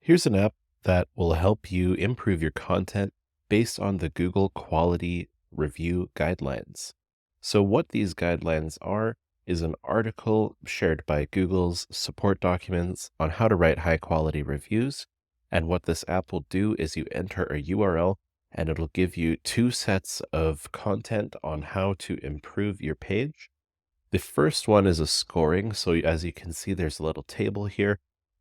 Here's an app that will help you improve your content based on the Google Quality Review Guidelines. So, what these guidelines are is an article shared by Google's support documents on how to write high quality reviews. And what this app will do is you enter a URL and it'll give you two sets of content on how to improve your page. The first one is a scoring. So, as you can see, there's a little table here.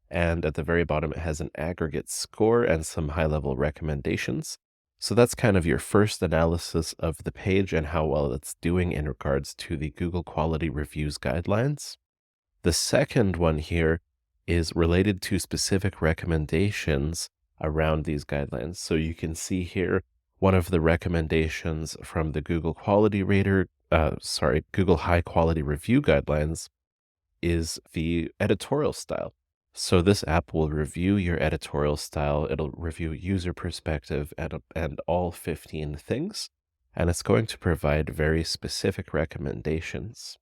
And at the very bottom, it has an aggregate score and some high level recommendations. So that's kind of your first analysis of the page and how well it's doing in regards to the Google Quality Reviews guidelines. The second one here is related to specific recommendations around these guidelines. So you can see here one of the recommendations from the Google High Quality Review Guidelines is the editorial style. So this app will review your editorial style. It'll review user perspective and all 15 things. And it's going to provide very specific recommendations.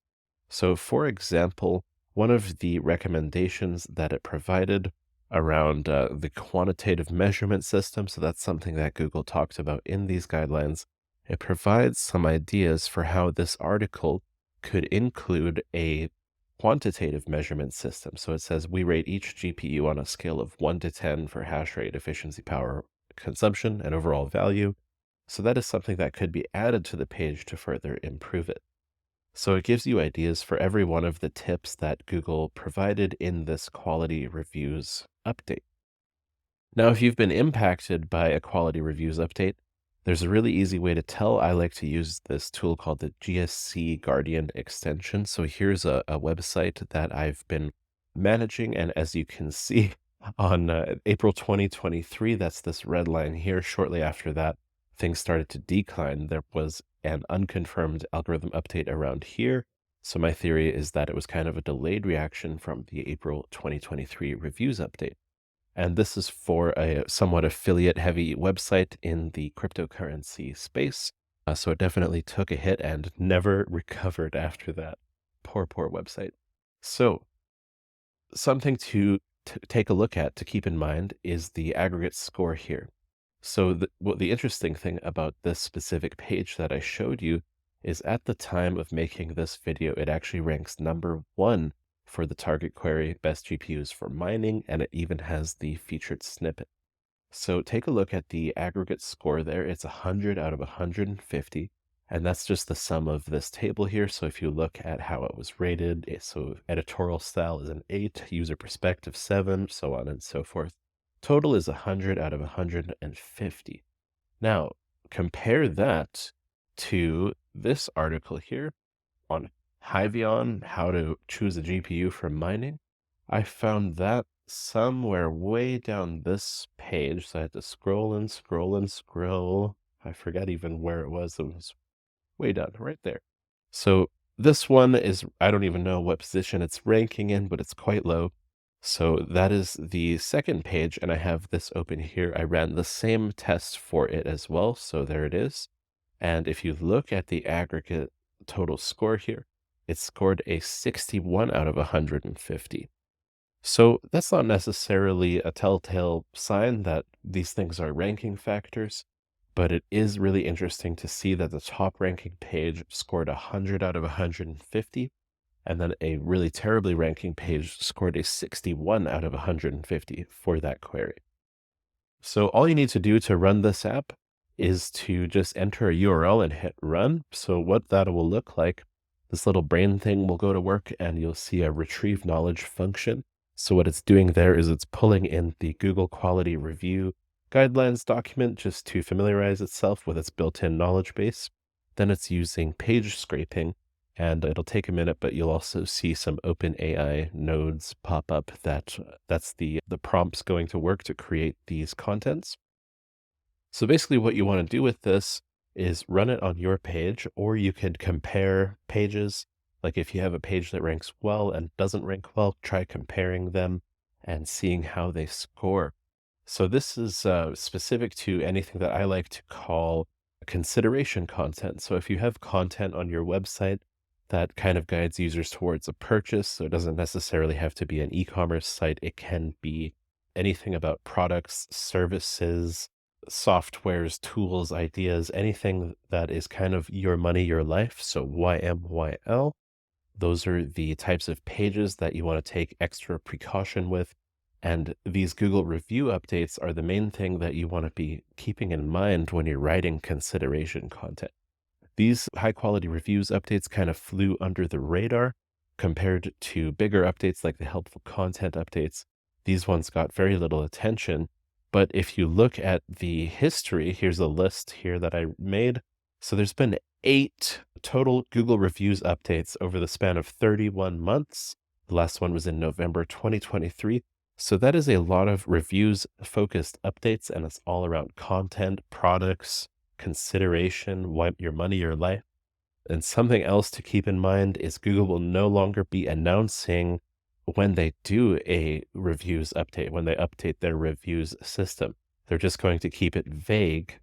So for example, one of the recommendations that it provided around the quantitative measurement system, so that's something that Google talked about in these guidelines, it provides some ideas for how this article could include a quantitative measurement system. So it says we rate each GPU on a scale of 1 to 10 for hash rate, efficiency, power consumption, and overall value. So that is something that could be added to the page to further improve it. So it gives you ideas for every one of the tips that Google provided in this quality reviews update. Now, if you've been impacted by a quality reviews update, there's a really easy way to tell. I like to use this tool called the GSC Guardian extension. So here's a website that I've been managing. And as you can see on April 2023, that's this red line here. Shortly after that, things started to decline. There was an unconfirmed algorithm update around here. So my theory is that it was kind of a delayed reaction from the April 2023 reviews update. And this is for a somewhat affiliate heavy website in the cryptocurrency space. So it definitely took a hit and never recovered after that. Poor, poor website. So something to take a look at, to keep in mind, is the aggregate score here. So the interesting thing about this specific page that I showed you is at the time of making this video, it actually ranks number 1 for the target query, best GPUs for mining, and it even has the featured snippet. So take a look at the aggregate score there. It's 100 out of 150, and that's just the sum of this table here. So if you look at how it was rated, so editorial style is an 8, user perspective 7, so on and so forth. Total is 100 out of 150. Now, compare that to this article here on Hyvion, how to choose a GPU for mining. I found that somewhere way down this page. So I had to scroll and scroll and scroll. I forgot even where it was. It was way down right there. So this one is, I don't even know what position it's ranking in, but it's quite low. So that is the second page, and I have this open here. I ran the same test for it as well. So there it is. And if you look at the aggregate total score here, it scored a 61 out of 150. So that's not necessarily a telltale sign that these things are ranking factors, but it is really interesting to see that the top ranking page scored 100 out of 150, and then a really terribly ranking page scored a 61 out of 150 for that query. So all you need to do to run this app is to just enter a URL and hit run. So what that will look like, this little brain thing will go to work and you'll see a retrieve knowledge function. So what it's doing there is it's pulling in the Google Quality Review Guidelines document just to familiarize itself with its built-in knowledge base. Then it's using page scraping, and it'll take a minute, but you'll also see some OpenAI nodes pop up that's the prompts going to work to create these contents. So basically what you want to do with this is run it on your page, or you could compare pages. Like if you have a page that ranks well and doesn't rank well, try comparing them and seeing how they score. So this is specific to anything that I like to call consideration content. So if you have content on your website that kind of guides users towards a purchase, so it doesn't necessarily have to be an e-commerce site, it can be anything about products, services, softwares, tools, ideas, anything that is kind of your money, your life. So YMYL, those are the types of pages that you want to take extra precaution with. And these Google review updates are the main thing that you want to be keeping in mind when you're writing consideration content. These high quality reviews updates kind of flew under the radar compared to bigger updates like the helpful content updates. These ones got very little attention. But if you look at the history, here's a list here that I made. So there's been 8 total Google reviews updates over the span of 31 months. The last one was in November 2023. So that is a lot of reviews focused updates, and it's all around content, products, consideration, what your money, your life. And something else to keep in mind is Google will no longer be announcing when they do a reviews update, when they update their reviews system. They're just going to keep it vague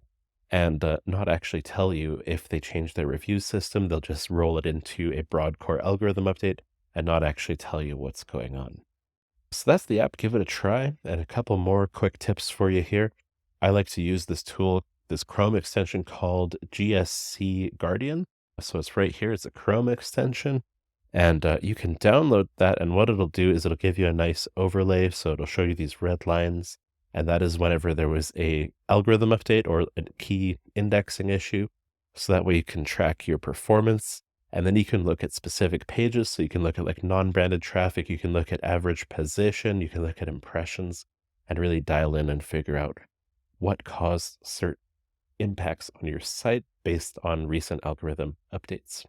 and not actually tell you if they change their review system. They'll just roll it into a broad core algorithm update and not actually tell you what's going on. So that's the app. Give it a try. And a couple more quick tips for you here. I like to use this tool, this Chrome extension called GSC Guardian. So it's right here. It's a Chrome extension. And you can download that. And what it'll do is it'll give you a nice overlay. So it'll show you these red lines. And that is whenever there was a algorithm update or a key indexing issue. So that way you can track your performance. And then you can look at specific pages. So you can look at like non-branded traffic. You can look at average position. You can look at impressions and really dial in and figure out what caused certain impacts on your site based on recent algorithm updates.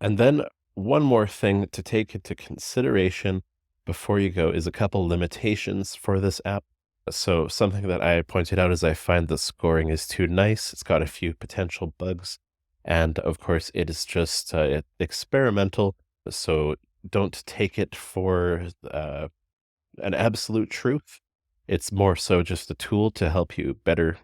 And then one more thing to take into consideration before you go is a couple limitations for this app. So something that I pointed out is I find the scoring is too nice. It's got a few potential bugs. And of course, it is just experimental. So don't take it for an absolute truth. It's more so just a tool to help you better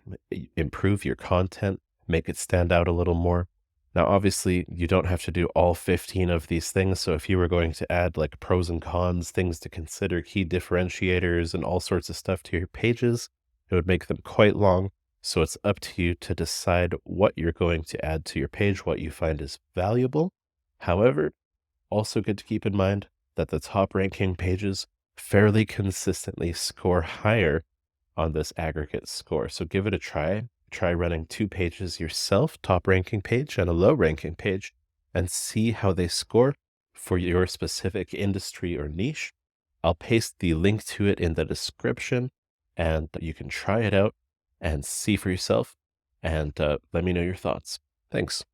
improve your content, make it stand out a little more. Now, obviously, you don't have to do all 15 of these things. So if you were going to add like pros and cons, things to consider, key differentiators, and all sorts of stuff to your pages, it would make them quite long. So it's up to you to decide what you're going to add to your page, what you find is valuable. However, also good to keep in mind that the top ranking pages fairly consistently score higher on this aggregate score. So give it a try. Try running 2 pages yourself, top ranking page and a low ranking page, and see how they score for your specific industry or niche. I'll paste the link to it in the description, and you can try it out and see for yourself, and let me know your thoughts. Thanks.